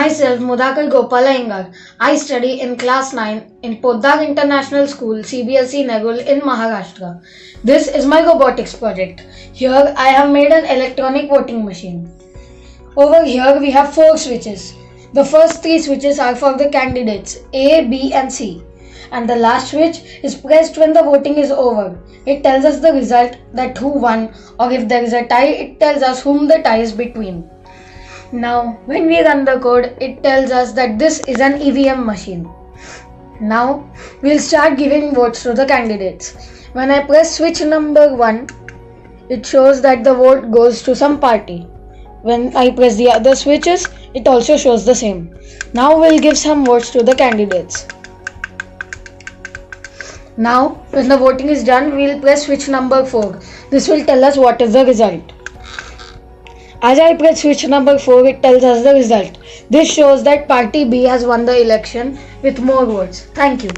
Myself, Mudhakar Gopala Ingar. I study in class 9 in Poddar International School, CBSE Negul in Maharashtra. This is my robotics project. Here I have made an electronic voting machine. Over here we have 4 switches. The first 3 switches are for the candidates A, B and C. And the last switch is pressed when the voting is over. It tells us the result, that who won, or if there is a tie, it tells us whom the tie is between. Now, when we run the code, it tells us that this is an EVM machine. Now, we'll start giving votes to the candidates. When I press switch number 1, it shows that the vote goes to some party. When I press the other switches, it also shows the same. Now we'll give some votes to the candidates. Now, when the voting is done, we'll press switch number 4. This will tell us what is the result. As I press switch number 4, it tells us the result. This shows that party B has won the election with more votes. Thank you.